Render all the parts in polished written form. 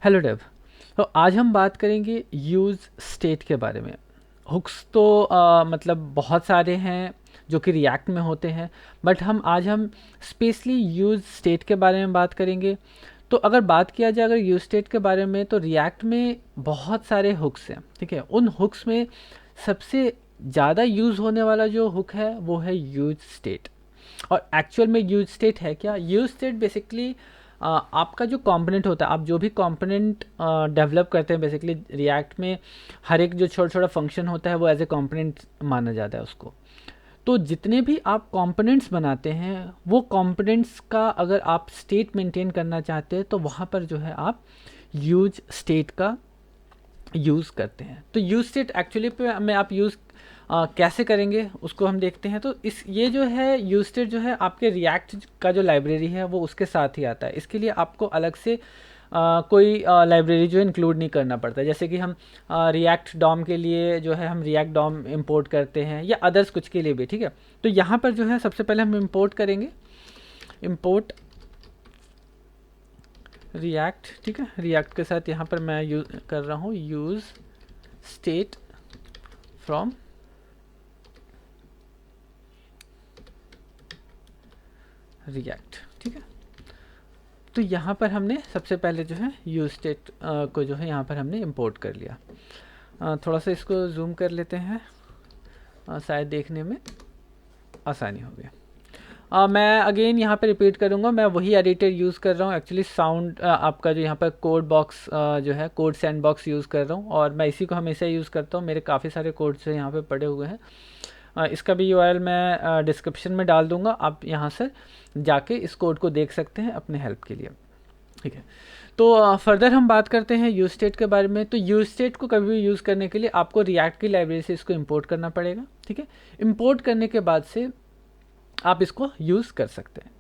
Hello Dave. तो आज हम बात करेंगे यूज़ स्टेट के बारे में। हुक्स तो मतलब बहुत सारे हैं जो कि रिएक्ट में होते हैं, बट आज हम स्पेशली यूज़ स्टेट के बारे में बात करेंगे। तो अगर बात किया जाए अगर यूज़ स्टेट के बारे में, तो रिएक्ट में बहुत सारे हुक्स हैं, ठीक है। उन हुक्स में सबसे ज़्यादा यूज़ होने वाला जो हुक है वो है यूज स्टेट। और एक्चुअल में यूज स्टेट है क्या? यूज स्टेट बेसिकली आपका जो कंपोनेंट होता है, आप जो भी कंपोनेंट डेवलप करते हैं बेसिकली रिएक्ट में, हर एक जो छोटा छोटा फंक्शन होता है वो एज ए कंपोनेंट माना जाता है उसको। तो जितने भी आप कंपोनेंट्स बनाते हैं वो कंपोनेंट्स का अगर आप स्टेट मेंटेन करना चाहते हैं तो वहाँ पर जो है आप यूज स्टेट का यूज़ करते हैं। तो यूज स्टेट एक्चुअली पे में आप यूज़ कैसे करेंगे उसको हम देखते हैं। तो इस ये जो है यूज स्टेट जो है आपके रिएक्ट का जो लाइब्रेरी है वो उसके साथ ही आता है। इसके लिए आपको अलग से कोई लाइब्रेरी जो इंक्लूड नहीं करना पड़ता। जैसे कि हम रिएक्ट डॉम के लिए जो है हम रिएक्ट डॉम इंपोर्ट करते हैं, या अदर्स कुछ के लिए भी, ठीक है। तो यहाँ पर जो है सबसे पहले हम इंपोर्ट करेंगे, इंपोर्ट रिएक्ट, ठीक है। रिएक्ट के साथ यहाँ पर मैं यूज कर रहा हूँ यूज स्टेट फ्रॉम रिएक्ट, ठीक है। तो यहाँ पर हमने सबसे पहले जो है यूज स्टेट को जो है यहाँ पर हमने इंपोर्ट कर लिया। थोड़ा सा इसको जूम कर लेते हैं, शायद देखने में आसानी हो गई। मैं अगेन यहाँ पे रिपीट करूँगा, मैं वही एडिटर यूज़ कर रहा हूँ एक्चुअली। साउंड आपका जो यहाँ पर कोड बॉक्स जो है कोड सैंड बॉक्स यूज़ कर रहा हूँ, और मैं इसी को हमेशा यूज़ करता हूँ। मेरे काफ़ी सारे कोड्स जो यहाँ पे पड़े हुए हैं। इसका भी यूआरएल मैं डिस्क्रिप्शन में डाल दूँगा, आप यहाँ से जाके इस कोड को देख सकते हैं अपने हेल्प के लिए, ठीक है। तो फर्दर हम बात करते हैं यूज स्टेट के बारे में। तो यूज स्टेट को कभी भी यूज़ करने के लिए आपको रिएक्ट की लाइब्रेरी से इसको इंपोर्ट करना पड़ेगा, ठीक है। इंपोर्ट करने के बाद से आप इसको यूज़ कर सकते हैं।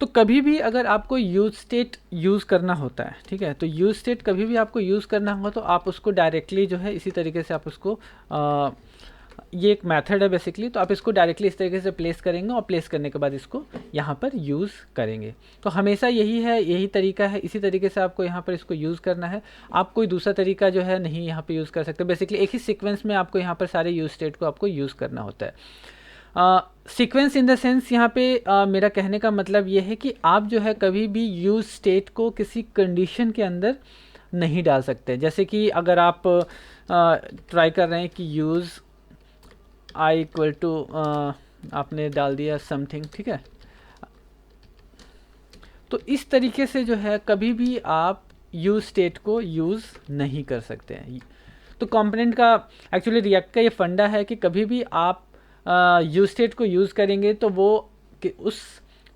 तो कभी भी अगर आपको यूज स्टेट यूज़ करना होता है, ठीक है, तो यूज स्टेट कभी भी आपको यूज़ करना होगा तो आप उसको डायरेक्टली जो है इसी तरीके से आप उसको ये एक मेथड है बेसिकली, तो आप इसको डायरेक्टली इस तरीके से प्लेस करेंगे और प्लेस करने के बाद इसको यहाँ पर यूज़ करेंगे। तो हमेशा यही है, यही तरीका है, इसी तरीके से आपको यहाँ पर इसको यूज़ करना है। आप कोई दूसरा तरीका जो है नहीं यहाँ पे यूज़ कर सकते। बेसिकली एक ही सीक्वेंस में आपको यहाँ पर सारे यूज स्टेट को आपको यूज़ करना होता है। सीक्वेंस इन द सेंस यहाँ पे मेरा कहने का मतलब ये है कि आप जो है कभी भी यूज स्टेट को किसी कंडीशन के अंदर नहीं डाल सकते। जैसे कि अगर आप ट्राई कर रहे हैं कि यूज़ आई इक्वल टू आपने डाल दिया समथिंग, ठीक है। तो इस तरीके से जो है कभी भी आप यूज स्टेट को यूज़ नहीं कर सकते हैं। तो कंपोनेंट का एक्चुअली रिएक्ट का ये फंडा है कि कभी भी आप यूज स्टेट को यूज़ करेंगे तो वो कि उस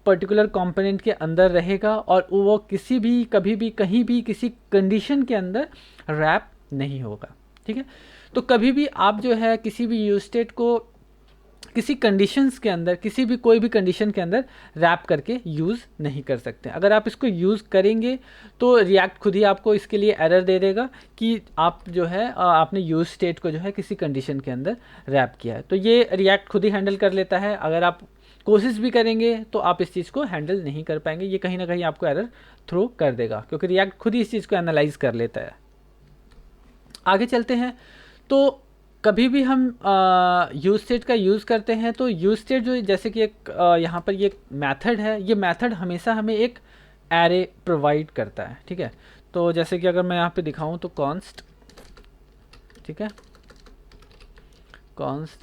पर्टिकुलर कंपोनेंट के अंदर रहेगा, और वो किसी भी कभी भी कहीं भी किसी कंडीशन के अंदर रैप नहीं होगा, ठीक है। तो कभी भी आप जो है किसी भी यूज स्टेट को किसी कंडीशंस के अंदर, किसी भी कोई भी कंडीशन के अंदर रैप करके यूज़ नहीं कर सकते। अगर आप इसको यूज़ करेंगे तो रिएक्ट खुद ही आपको इसके लिए एरर दे देगा कि आप जो है आपने यूज स्टेट को जो है किसी कंडीशन के अंदर रैप किया है। तो ये रिएक्ट खुद ही हैंडल कर लेता है। अगर आप कोशिश भी करेंगे तो आप इस चीज़ को हैंडल नहीं कर पाएंगे, ये कहीं ना कहीं आपको एरर थ्रो कर देगा, क्योंकि रिएक्ट खुद ही इस चीज़ को एनालाइज कर लेता है। आगे चलते हैं। तो कभी भी हम यूज स्टेट का यूज़ करते हैं तो यूज स्टेट जो जैसे कि एक यहाँ पर ये मेथड है, ये मेथड हमेशा हमें एक एरे प्रोवाइड करता है, ठीक है। तो जैसे कि अगर मैं यहाँ पे दिखाऊं तो कॉन्स्ट, ठीक है, कॉन्स्ट,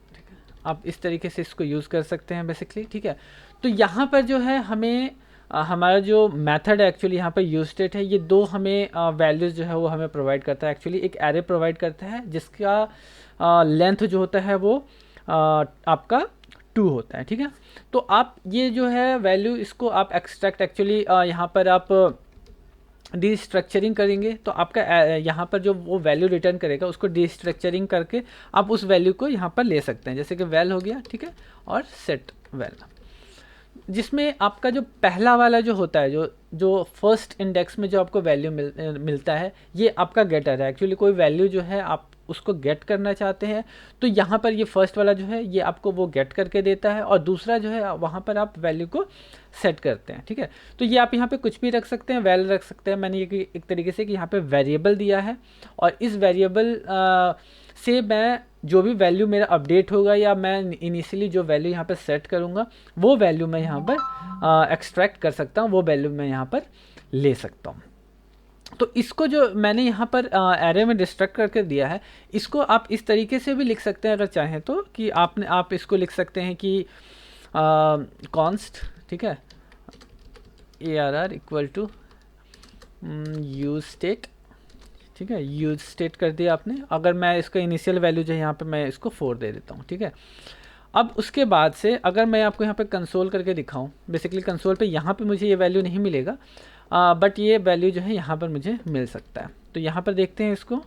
ठीक है, आप इस तरीके से इसको यूज़ कर सकते हैं बेसिकली, ठीक है। तो यहाँ पर जो है हमें हमारा जो मेथड है एक्चुअली यहाँ पर यूज स्टेट है, ये दो हमें वैल्यूज़ जो है वो हमें प्रोवाइड करता है। एक्चुअली एक एरे प्रोवाइड करता है जिसका लेंथ जो होता है वो आपका 2 होता है, ठीक है। तो आप ये जो है वैल्यू इसको आप एक्सट्रैक्ट एक्चुअली यहाँ पर आप डिस्ट्रक्चरिंग करेंगे तो आपका यहाँ पर जो वो वैल्यू रिटर्न करेगा उसको डिस्ट्रक्चरिंग करके आप उस वैल्यू को यहाँ पर ले सकते हैं। जैसे कि वैल हो गया, ठीक है, और सेट वैल, जिसमें आपका जो पहला वाला जो होता है, जो जो फर्स्ट इंडेक्स में जो आपको वैल्यू मिलता है, ये आपका गेटर है। एक्चुअली कोई वैल्यू जो है आप उसको गेट करना चाहते हैं तो यहाँ पर ये फर्स्ट वाला जो है ये आपको वो गेट करके देता है, और दूसरा जो है वहाँ पर आप वैल्यू को सेट करते हैं। ठीक है, तो ये आप यहाँ पे कुछ भी रख सकते हैं, वैल रख सकते हैं। मैंने ये एक तरीके से कि यहाँ पे वेरिएबल दिया है, और इस वेरिएबल से मैं जो भी वैल्यू मेरा अपडेट होगा या मैं इनिशियली जो वैल्यू यहाँ पर सेट करूँगा वो वैल्यू मैं यहाँ पर एक्सट्रैक्ट कर सकता हूँ, वो वैल्यू मैं यहाँ पर ले सकता हूँ। तो इसको जो मैंने यहाँ पर एरे में डिस्ट्रक्ट करके दिया है, इसको आप इस तरीके से भी लिख सकते हैं अगर चाहें तो, कि आप इसको लिख सकते हैं कि कॉन्स्ट, ठीक है, ARR equal to use state, ठीक है, यूज स्टेट कर दिया आपने। अगर मैं इसका इनिशियल वैल्यू जो है यहाँ पे मैं इसको 4 दे देता हूँ। ठीक है, अब उसके बाद से अगर मैं आपको यहाँ पे कंसोल करके दिखाऊँ, बेसिकली कंसोल पे यहाँ पे मुझे ये वैल्यू नहीं मिलेगा, बट ये वैल्यू जो है यहाँ पर मुझे मिल सकता है। तो यहाँ पर देखते हैं इसको,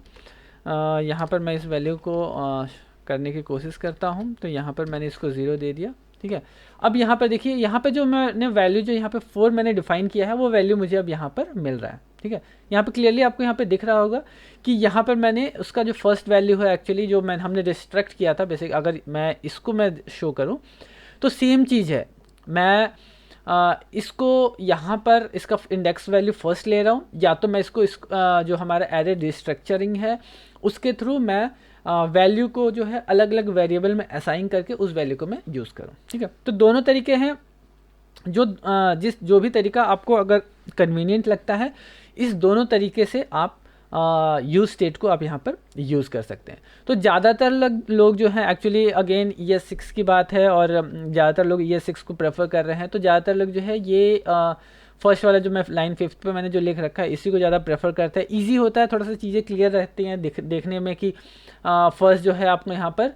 यहाँ पर मैं इस वैल्यू को करने की कोशिश करता हूँ। तो यहाँ पर मैंने इसको 0 दे दिया। ठीक है, अब यहाँ पर देखिए, यहाँ पे जो मैंने वैल्यू जो यहाँ पे 4 मैंने डिफाइन किया है वो वैल्यू मुझे अब यहाँ पर मिल रहा है। ठीक है, यहाँ पे क्लियरली आपको यहाँ पे दिख रहा होगा कि यहाँ पर मैंने उसका जो फर्स्ट वैल्यू है एक्चुअली जो हमने डिस्ट्रैक्ट किया था, बेसिक अगर मैं इसको मैं शो करूँ तो सेम चीज़ है। मैं इसको यहाँ पर इसका इंडेक्स वैल्यू फर्स्ट ले रहा हूँ, या तो मैं इसको जो हमारा एरे डिस्ट्रक्चरिंग है उसके थ्रू मैं वैल्यू को जो है अलग अलग वेरिएबल में असाइन करके उस वैल्यू को मैं यूज़ करूँ। ठीक है, तो दोनों तरीके हैं, जो भी तरीका आपको अगर कन्वीनियंट लगता है, इस दोनों तरीके से आप यूज स्टेट को आप यहाँ पर यूज़ कर सकते हैं। तो ज़्यादातर लोग जो हैं एक्चुअली अगेन ES6 की बात है, और ज़्यादातर लोग ES6 को प्रेफर कर रहे हैं। तो ज़्यादातर लोग जो है ये फर्स्ट वाला जो मैं लाइन 5 पे मैंने जो लिख रखा है इसी को ज़्यादा प्रेफर करते हैं। ईजी होता है, थोड़ा सा चीज़ें क्लियर रहती हैं देखने में कि फर्स्ट जो है आपको यहाँ पर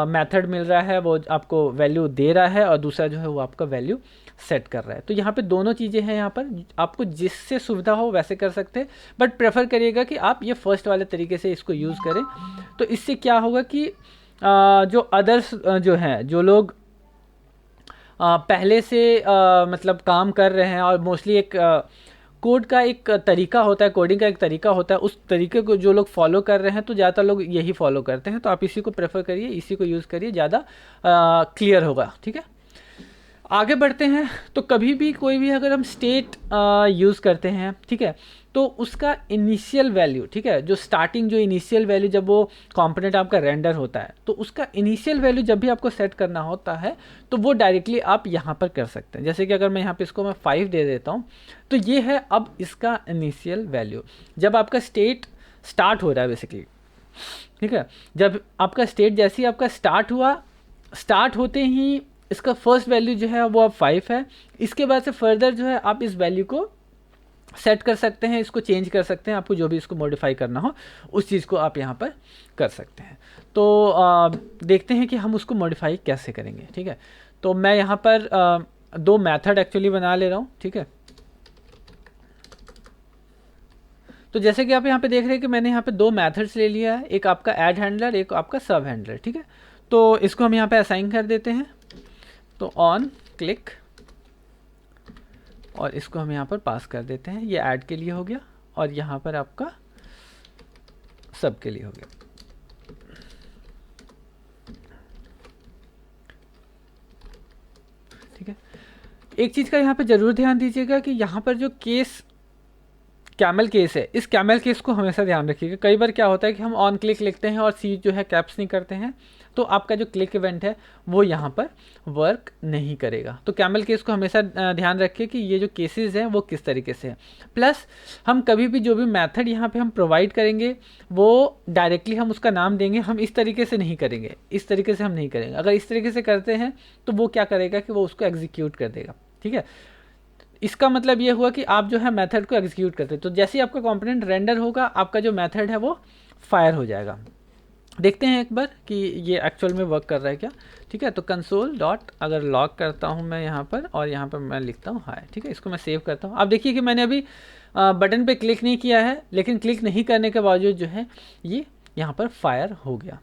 मेथड मिल रहा है, वो आपको वैल्यू दे रहा है, और दूसरा जो है वो आपका वैल्यू सेट कर रहा है। तो यहाँ पे दोनों चीज़ें हैं, यहाँ पर आपको जिससे सुविधा हो वैसे कर सकते हैं, बट प्रेफर करिएगा कि आप ये फर्स्ट वाले तरीके से इसको यूज़ करें। तो इससे क्या होगा कि जो अदर्स जो हैं, जो लोग पहले से मतलब काम कर रहे हैं, और मोस्टली एक कोड का एक तरीका होता है, कोडिंग का एक तरीका होता है, उस तरीके को जो लोग फॉलो कर रहे हैं तो ज़्यादातर लोग यही फॉलो करते हैं। तो आप इसी को प्रेफर करिए, इसी को यूज़ करिए, ज़्यादा क्लियर होगा। ठीक है, आगे बढ़ते हैं। तो कभी भी कोई भी अगर हम स्टेट यूज़ करते हैं, ठीक है, तो उसका इनिशियल वैल्यू, ठीक है, जो स्टार्टिंग जो इनिशियल वैल्यू जब वो कंपोनेंट आपका रेंडर होता है, तो उसका इनिशियल वैल्यू जब भी आपको सेट करना होता है तो वो डायरेक्टली आप यहाँ पर कर सकते हैं। जैसे कि अगर मैं यहाँ पे इसको मैं 5 दे देता हूँ, तो ये है अब इसका इनिशियल वैल्यू जब आपका स्टेट स्टार्ट हो रहा है बेसिकली। ठीक है, जब आपका स्टेट जैसे ही आपका स्टार्ट हुआ, स्टार्ट होते ही इसका फर्स्ट वैल्यू जो है वो अब 5 है। इसके बाद से फर्दर जो है आप इस वैल्यू को सेट कर सकते हैं, इसको चेंज कर सकते हैं, आपको जो भी इसको मॉडिफाई करना हो उस चीज़ को आप यहाँ पर कर सकते हैं। तो देखते हैं कि हम उसको मॉडिफाई कैसे करेंगे। ठीक है, तो मैं यहाँ पर 2 मेथड एक्चुअली बना ले रहा हूँ। ठीक है, तो जैसे कि आप यहाँ पे देख रहे हैं कि मैंने यहाँ पे 2 मेथड्स ले लिया है, एक आपका ऐड हैंडलर, एक आपका सब हैंडलर। ठीक है, तो इसको हम यहाँ पे असाइन कर देते हैं। तो ऑन क्लिक, और इसको हम यहाँ पर पास कर देते हैं, ये ऐड के लिए हो गया और यहाँ पर आपका सब के लिए हो गया। ठीक है, एक चीज़ का यहाँ पे ज़रूर ध्यान दीजिएगा कि यहाँ पर जो केस कैमल केस है, इस कैमल केस को हमेशा ध्यान रखिएगा। कई बार क्या होता है कि हम ऑन क्लिक लिखते हैं और सी जो है कैप्स नहीं करते हैं, तो आपका जो क्लिक इवेंट है वो यहाँ पर वर्क नहीं करेगा। तो कैमल केस को हमेशा ध्यान रखिए कि ये जो केसेस हैं वो किस तरीके से हैं। प्लस हम कभी भी जो भी मेथड यहाँ पे हम प्रोवाइड करेंगे वो डायरेक्टली हम उसका नाम देंगे, हम इस तरीके से नहीं करेंगे, इस तरीके से हम नहीं करेंगे। अगर इस तरीके से करते हैं तो वो क्या करेगा कि वो उसको एग्जीक्यूट कर देगा। ठीक है, इसका मतलब ये हुआ कि आप जो है मेथड को एग्जीक्यूट करते हैं, तो जैसे ही आपका कंपोनेंट रेंडर होगा आपका जो मेथड है वो फायर हो जाएगा। देखते हैं एक बार कि ये एक्चुअल में वर्क कर रहा है क्या। ठीक है, तो कंसोल डॉट अगर लॉग करता हूँ मैं यहाँ पर, और यहाँ पर मैं लिखता हूँ हाय। ठीक है, इसको मैं सेव करता हूँ। आप देखिए कि मैंने अभी बटन पे क्लिक नहीं किया है, लेकिन क्लिक नहीं करने के बावजूद जो है ये यहाँ पर फायर हो गया।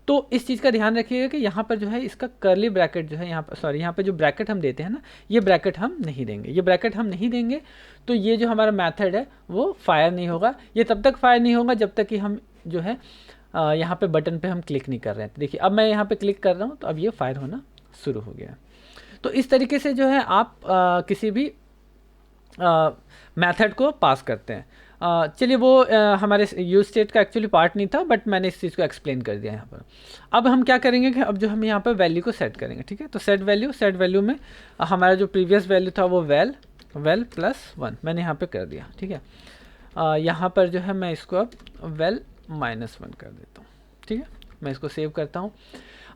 तो इस चीज़ का ध्यान रखिएगा कि यहाँ पर जो है इसका कर्ली ब्रैकेट जो है यहाँ पर, सॉरी, यहाँ पर जो ब्रैकेट हम देते हैं ना, ये ब्रैकेट हम नहीं देंगे, ये ब्रैकेट हम नहीं देंगे। तो ये जो हमारा मेथड है वो फायर नहीं होगा। ये तब तक फायर नहीं होगा जब तक कि हम जो है यहाँ पे बटन पे हम क्लिक नहीं कर रहे हैं। तो देखिए अब मैं यहाँ पे क्लिक कर रहा हूँ तो अब ये फायर होना शुरू हो गया। तो इस तरीके से जो है आप किसी भी मेथड को पास करते हैं। चलिए वो हमारे यूज स्टेट का एक्चुअली पार्ट नहीं था, बट मैंने इस चीज़ को एक्सप्लेन कर दिया यहाँ पर। अब हम क्या करेंगे कि अब जो हम यहाँ पर वैल्यू को सेट करेंगे, ठीक है। तो सेट वैल्यू में हमारा जो प्रीवियस वैल्यू था वो वेल +1 मैंने यहाँ पे कर दिया, ठीक है। यहाँ पर जो है मैं इसको अब वेल -1 कर देता हूँ, ठीक है। मैं इसको सेव करता हूँ।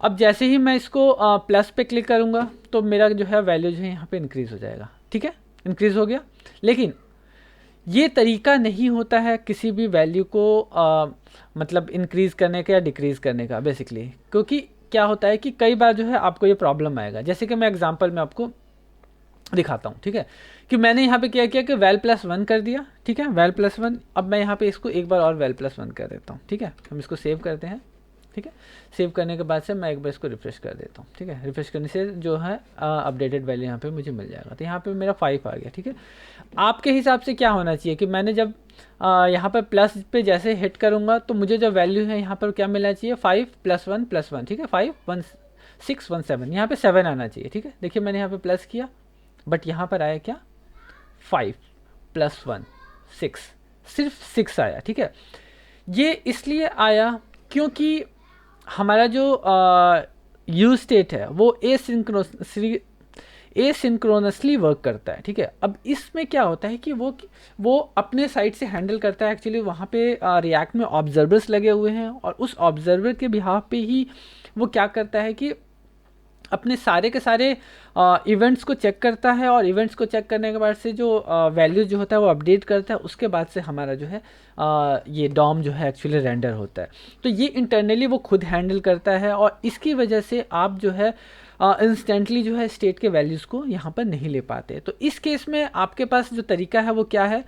अब जैसे ही मैं इसको प्लस पे क्लिक करूँगा तो मेरा जो है वैल्यू जो है यहाँ पे इंक्रीज़ हो जाएगा, ठीक है, इंक्रीज़ हो गया। लेकिन ये तरीका नहीं होता है किसी भी वैल्यू को मतलब इंक्रीज़ करने का या डिक्रीज़ करने का बेसिकली, क्योंकि क्या होता है कि कई बार जो है आपको ये प्रॉब्लम आएगा। जैसे कि मैं एग्जांपल में आपको दिखाता हूँ, ठीक है, कि मैंने यहाँ पे क्या किया कि वेल +1 कर दिया, ठीक है, वेल +1। अब मैं यहाँ पे इसको एक बार और वेल +1 कर देता हूँ, ठीक है। हम इसको सेव करते हैं, ठीक है। सेव करने के बाद से मैं एक बार इसको रिफ्रेश कर देता हूँ, ठीक है। रिफ्रेश करने से जो है अपडेटेड वैल्यू यहाँ पे मुझे मिल जाएगा। तो यहाँ पे मेरा 5 आ गया, ठीक है। आपके हिसाब से क्या होना चाहिए कि मैंने जब यहाँ पर प्लस पे जैसे हिट करूँगा तो मुझे जो वैल्यू है यहाँ पर क्या मिलना चाहिए, 5 + 1 ठीक है, 5 1 6 1 7, यहाँ पे 7 आना चाहिए, ठीक है। देखिए मैंने यहाँ पे प्लस किया बट यहाँ पर आया क्या, 5 + 1 6, सिर्फ 6 आया, ठीक है। ये इसलिए आया क्योंकि हमारा जो यूज स्टेट है वो एसिंक्रोनसली वर्क करता है, ठीक है। अब इसमें क्या होता है कि वो अपने साइड से हैंडल करता है। एक्चुअली वहाँ पे रिएक्ट में ऑब्जर्वर्स लगे हुए हैं और उस ऑब्जर्वर के बिहाफ पे ही वो क्या करता है कि अपने सारे के सारे इवेंट्स को चेक करता है, और इवेंट्स को चेक करने के बाद से जो वैल्यू जो होता है वो अपडेट करता है। उसके बाद से हमारा जो है ये डॉम जो है एक्चुअली रेंडर होता है। तो ये इंटरनली वो खुद हैंडल करता है और इसकी वजह से आप जो है इंस्टेंटली जो है स्टेट के वैल्यूज़ को यहाँ पर नहीं ले पाते। तो इस केस में आपके पास जो तरीका है वो क्या है,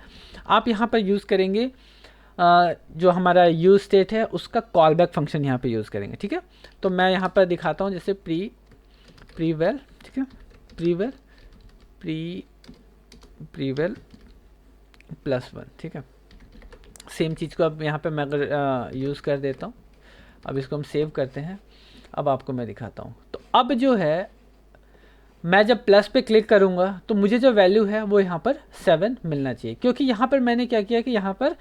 आप यहाँ पर यूज़ करेंगे जो हमारा यूज स्टेट है उसका कॉल बैक फंक्शन यहाँ पे यूज़ करेंगे, ठीक है। तो मैं यहाँ पर दिखाता हूँ, जैसे प्रीवेल, ठीक है, प्रीवेल +1, ठीक है। सेम चीज़ को अब यहाँ पे मैं अगर यूज़ कर देता हूँ, अब इसको हम सेव करते हैं। अब आपको मैं दिखाता हूँ। तो अब जो है मैं जब प्लस पे क्लिक करूँगा तो मुझे जो वैल्यू है वो यहाँ पर 7 मिलना चाहिए, क्योंकि यहाँ पर मैंने क्या किया कि यहाँ पर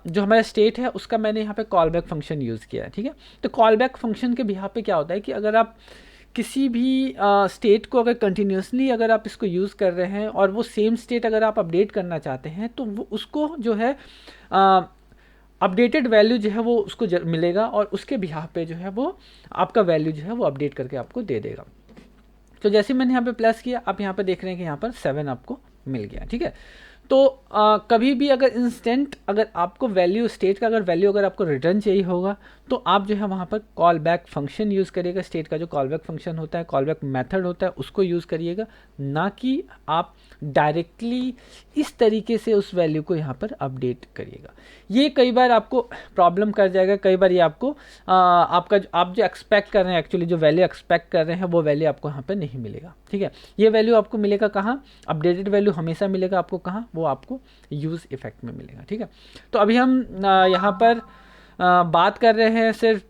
जो हमारा स्टेट है उसका मैंने यहाँ पे कॉल बैक फंक्शन यूज़ किया है, ठीक है। तो कॉल बैक फंक्शन के बिहाफ पे क्या होता है कि अगर आप किसी भी स्टेट को अगर कंटिन्यूसली अगर आप इसको यूज़ कर रहे हैं और वो सेम स्टेट अगर आप अपडेट करना चाहते हैं तो वो उसको जो है अपडेटेड वैल्यू जो है वो उसको मिलेगा और उसके बिहाफ पे जो है वो आपका वैल्यू जो है वो अपडेट करके आपको दे देगा। तो जैसे मैंने यहाँ पे प्लस किया, आप यहाँ पे देख रहे हैं कि यहाँ पर 7 आपको मिल गया, ठीक है। तो कभी भी अगर इंस्टेंट अगर आपको वैल्यू स्टेट का अगर वैल्यू अगर आपको रिटर्न चाहिए होगा तो आप जो है वहाँ पर कॉल बैक फंक्शन यूज़ करिएगा। स्टेट का जो कॉल बैक फंक्शन होता है, कॉल बैक मेथड होता है, उसको यूज़ करिएगा, ना कि आप डायरेक्टली इस तरीके से उस वैल्यू को यहाँ पर अपडेट करिएगा। ये कई बार आपको प्रॉब्लम कर जाएगा। कई बार ये आपको आपका आप जो एक्सपेक्ट कर रहे हैं, एक्चुअली जो वैल्यू एक्सपेक्ट कर रहे हैं वो वैल्यू आपको यहाँ पर नहीं मिलेगा, ठीक है। ये वैल्यू आपको मिलेगा कहाँ, अपडेटेड वैल्यू हमेशा मिलेगा आपको कहाँ, वो आपको यूज़ इफेक्ट में मिलेगा, ठीक है। तो अभी हम यहाँ पर बात कर रहे हैं सिर्फ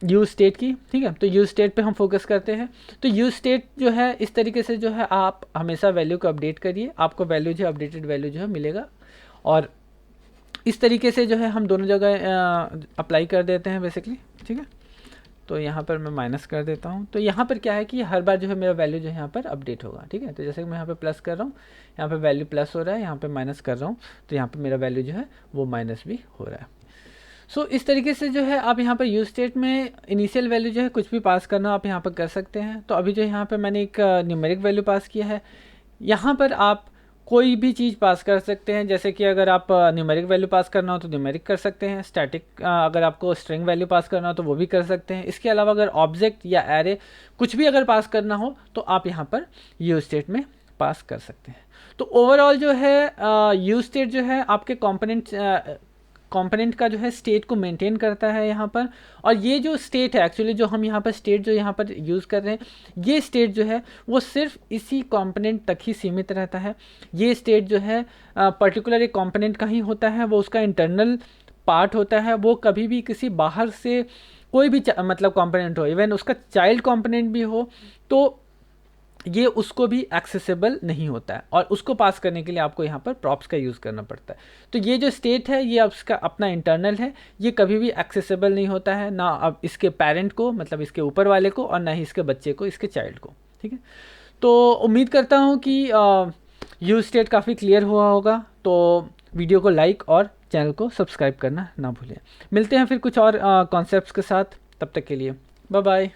यूज स्टेट की, ठीक है। तो यूज स्टेट पे हम फोकस करते हैं। तो यूज स्टेट जो है इस तरीके से जो है आप हमेशा वैल्यू को अपडेट करिए, आपको वैल्यू जो है अपडेटेड वैल्यू जो है मिलेगा, और इस तरीके से जो है हम दोनों जगह अप्लाई कर देते हैं बेसिकली, ठीक है। तो यहाँ पर मैं माइनस कर देता हूँ। तो यहाँ पर क्या है कि हर बार जो है मेरा वैल्यू जो है यहाँ पर अपडेट होगा, ठीक है। तो जैसे कि मैं यहाँ पे प्लस कर रहा हूँ, यहाँ पे वैल्यू प्लस हो रहा है, यहाँ पे माइनस कर रहा हूँ तो यहाँ पे मेरा वैल्यू जो है वो माइनस भी हो रहा है। सो इस तरीके से जो है आप यहाँ पर यूज स्टेट में इनिशियल वैल्यू जो है कुछ भी पास करना आप यहाँ पर कर सकते हैं। तो अभी जो यहाँ पर मैंने एक न्यूमेरिक वैल्यू पास किया है, यहाँ पर आप कोई भी चीज़ पास कर सकते हैं। जैसे कि अगर आप न्यूमेरिक वैल्यू पास करना हो तो न्यूमेरिक कर सकते हैं, स्टैटिक अगर आपको स्ट्रिंग वैल्यू पास करना हो तो वो भी कर सकते हैं। इसके अलावा अगर ऑब्जेक्ट या एरे कुछ भी अगर पास करना हो तो आप यहाँ पर यूज स्टेट में पास कर सकते हैं। तो ओवरऑल जो है यूज स्टेट जो है आपके कंपोनेंट का जो है स्टेट को मेंटेन करता है यहाँ पर। और ये जो स्टेट है एक्चुअली जो हम यहाँ पर स्टेट जो यहाँ पर यूज़ कर रहे हैं, ये स्टेट जो है वो सिर्फ इसी कंपोनेंट तक ही सीमित रहता है। ये स्टेट जो है पर्टिकुलर एक कंपोनेंट का ही होता है, वो उसका इंटरनल पार्ट होता है वो कभी भी किसी बाहर से कोई भी मतलब कंपोनेंट हो, इवन उसका चाइल्ड कंपोनेंट भी हो, तो ये उसको भी एक्सेसिबल नहीं होता है, और उसको पास करने के लिए आपको यहाँ पर प्रॉप्स का यूज़ करना पड़ता है। तो ये जो स्टेट है ये उसका अपना इंटरनल है, ये कभी भी एक्सेसिबल नहीं होता है, ना अब इसके पेरेंट को मतलब इसके ऊपर वाले को, और ना ही इसके बच्चे को, इसके चाइल्ड को। ठीक है, तो उम्मीद करता हूँ कि यूज स्टेट काफ़ी क्लियर हुआ होगा। तो वीडियो को लाइक और चैनल को सब्सक्राइब करना ना भूलें। मिलते हैं फिर कुछ और कॉन्सेप्ट्स के साथ, तब तक के लिए बाय बाय।